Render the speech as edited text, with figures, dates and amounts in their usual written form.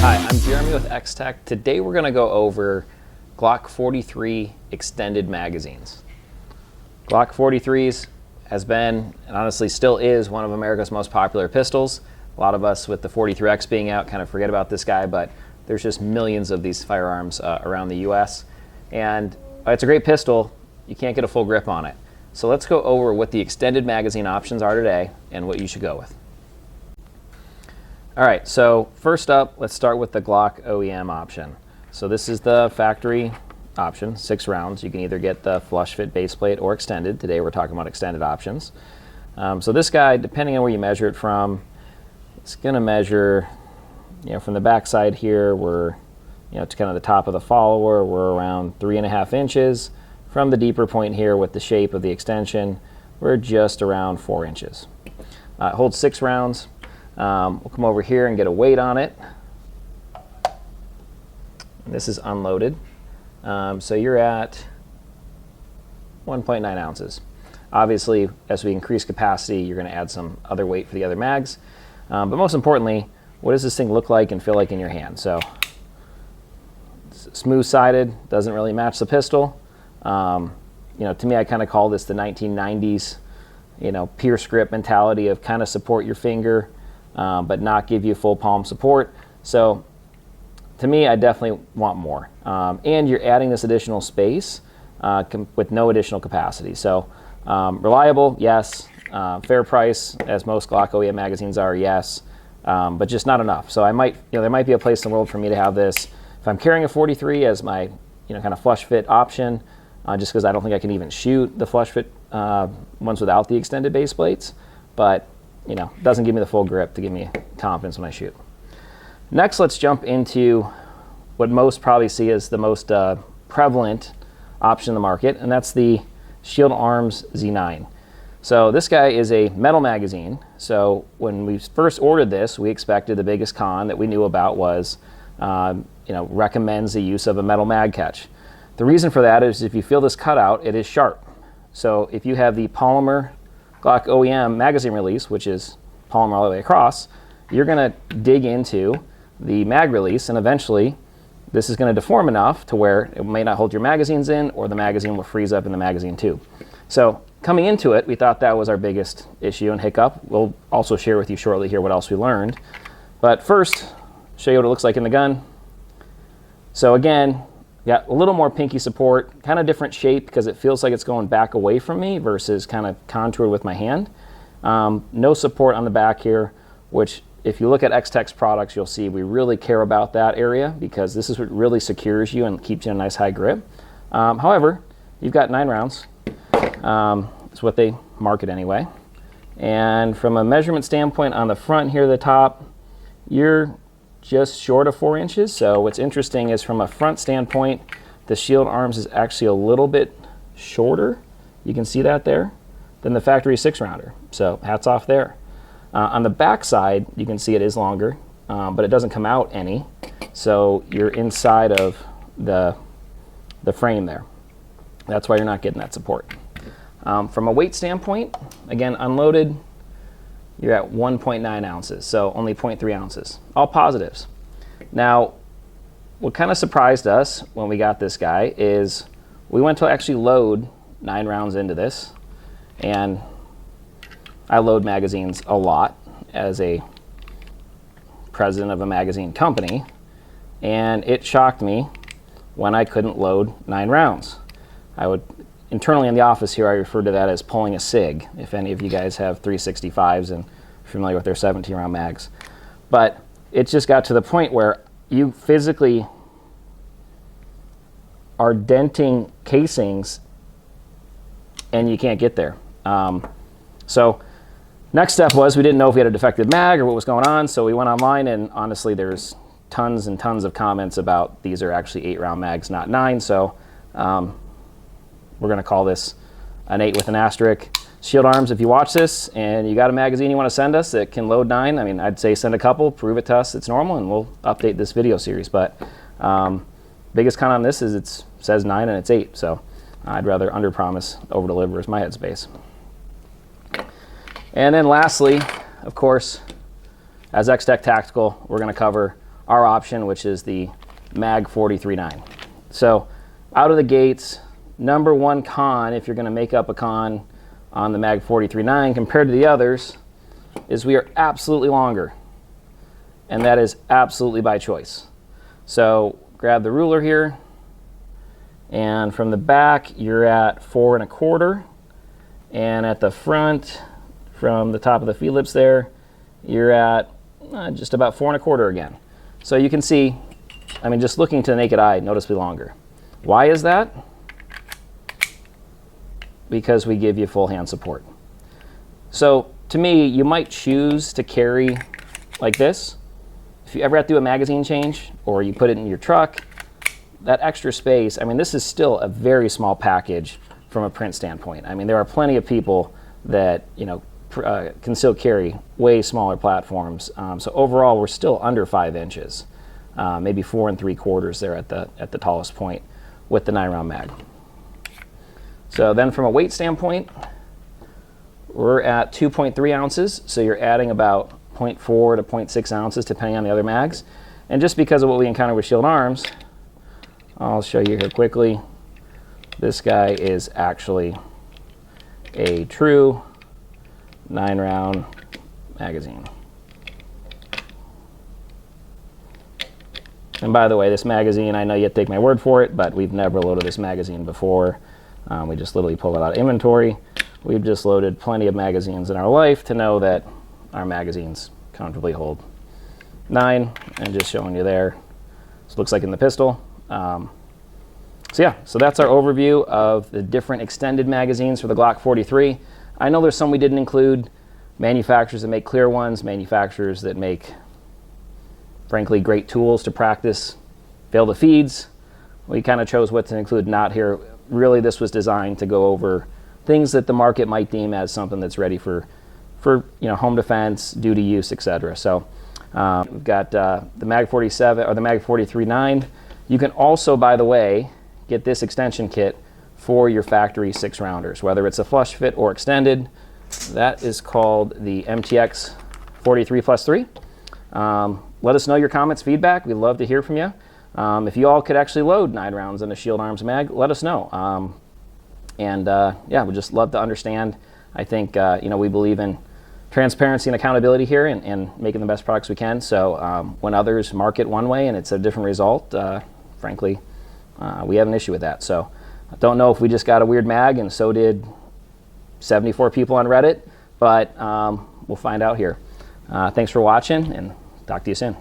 Hi, I'm Jeremy with X-Tech. Today we're going to go over Glock 43 extended magazines. Glock 43s has been, and honestly still is, one of America's most popular pistols. A lot of us with the 43X being out kind of forget about this guy, but there's just millions of these firearms around the US. And it's a great pistol, you can't get a full grip on it. So let's go over what the extended magazine options are today and what you should go with. All right, so first up, let's start with the Glock OEM option. So this is the factory option, 6 rounds. You can either get the flush fit base plate or extended. Today we're talking about extended options. So this guy, depending on where you measure it from, it's going to measure, from the back side here, we're, to kind of the top of the follower, we're around 3.5 inches. From the deeper point here with the shape of the extension, we're just around 4 inches. It holds 6 rounds. We'll come over here and get a weight on it. And this is unloaded. So you're at 1.9 ounces. Obviously, as we increase capacity, you're going to add some other weight for the other mags. But most importantly, what does this thing look like and feel like in your hand? So it's smooth-sided, doesn't really match the pistol. To me, I kind of call this the 1990s, pierce grip mentality of kind of support your finger, but not give you full palm support. So to me, I definitely want more. And you're adding this additional space with no additional capacity. So reliable, yes. Fair price, as most Glock OEM magazines are, yes. But just not enough. So there might be a place in the world for me to have this. If I'm carrying a 43 as my, kind of flush fit option, just because I don't think I can even shoot the flush fit ones without the extended base plates. But doesn't give me the full grip to give me confidence when I shoot. Next, let's jump into what most probably see as the most prevalent option in the market, and that's the Shield Arms Z9. So this guy is a metal magazine. So when we first ordered this, we expected the biggest con that we knew about was, recommends the use of a metal mag catch. The reason for that is if you feel this cutout, it is sharp. So if you have the polymer Glock OEM magazine release, which is polymer all the way across, you're going to dig into the mag release, and eventually this is going to deform enough to where it may not hold your magazines in, or the magazine will freeze up in the magazine tube. So coming into it, we thought that was our biggest issue and hiccup. We'll also share with you shortly here what else we learned. But first, show you what it looks like in the gun. So again, got a little more pinky support, kind of different shape because it feels like it's going back away from me versus kind of contoured with my hand. No support on the back here, which if you look at X-Tech's products, you'll see we really care about that area because this is what really secures you and keeps you in a nice high grip. However, you've got 9 rounds. It's what they market anyway. And from a measurement standpoint on the front here at the top, you're just short of 4 inches. So what's interesting is from a front standpoint, the Shield Arms is actually a little bit shorter. You can see that there than the factory 6-rounder. So hats off there. On the back side, you can see it is longer, but it doesn't come out any. So you're inside of the frame there. That's why you're not getting that support. From a weight standpoint, again, unloaded, you're at 1.9 ounces, so only 0.3 ounces. All positives. Now, what kind of surprised us when we got this guy is we went to actually load 9 rounds into this, and I load magazines a lot as a president of a magazine company, and it shocked me when I couldn't load 9 rounds. I would, internally in the office here, I refer to that as pulling a SIG, if any of you guys have 365s and familiar with their 17-round mags. But it just got to the point where you physically are denting casings and you can't get there. So next step was we didn't know if we had a defective mag or what was going on, so we went online, and honestly there's tons and tons of comments about these are actually 8-round mags, not 9. So we're going to call this an 8 with an asterisk. Shield Arms, if you watch this and you got a magazine you want to send us that can load 9, I mean, I'd say send a couple, prove it to us it's normal, and we'll update this video series. But biggest con on this is it says 9 and it's 8, so I'd rather under promise, over deliver is my headspace. And then lastly, of course, as X-Tech Tactical, we're going to cover our option, which is the Mag 43-9. So out of the gates, number one con, if you're going to make up a con on the Mag 43-9 compared to the others, is we are absolutely longer. And that is absolutely by choice. So grab the ruler here, and from the back you're at 4 1/4, and at the front, from the top of the feed lips there, you're at just about 4 1/4 again. So you can see, I mean, just looking to the naked eye, noticeably longer. Why is that? Because we give you full hand support. So to me, you might choose to carry like this. If you ever have to do a magazine change, or you put it in your truck, that extra space, I mean, this is still a very small package from a print standpoint. I mean, there are plenty of people that, you know, can still carry way smaller platforms. So overall, we're still under 5 inches, maybe 4 3/4 there at the tallest point with the 9-round mag. So then from a weight standpoint, we're at 2.3 ounces. So you're adding about 0.4 to 0.6 ounces depending on the other mags. And just because of what we encounter with Shield Arms, I'll show you here quickly. This guy is actually a true 9-round magazine. And by the way, this magazine, I know you have to take my word for it, but we've never loaded this magazine before. We just literally pull it out of inventory. We've just loaded plenty of magazines in our life to know that our magazines comfortably hold 9, and just showing you there. So it looks like in the pistol. So yeah, so that's our overview of the different extended magazines for the Glock 43. I know there's some we didn't include. Manufacturers that make clear ones, manufacturers that make, frankly, great tools to practice fail the feeds. We kind of chose what to include, not here. Really, this was designed to go over things that the market might deem as something that's ready for you know, home defense, duty use, etc. So we've got the Mag 47 or the Mag 43-9. You can also, by the way, get this extension kit for your factory 6-rounders, whether it's a flush fit or extended. That is called the MTX 43+3. Let us know your comments, feedback. We'd love to hear from you. If you all could actually load 9 rounds in a Shield Arms mag, let us know. Yeah, we'd just love to understand. I think you know, we believe in transparency and accountability here, and making the best products we can. So when others market one way and it's a different result, frankly, we have an issue with that. So I don't know if we just got a weird mag, and so did 74 people on Reddit, but we'll find out here. Thanks for watching, and talk to you soon.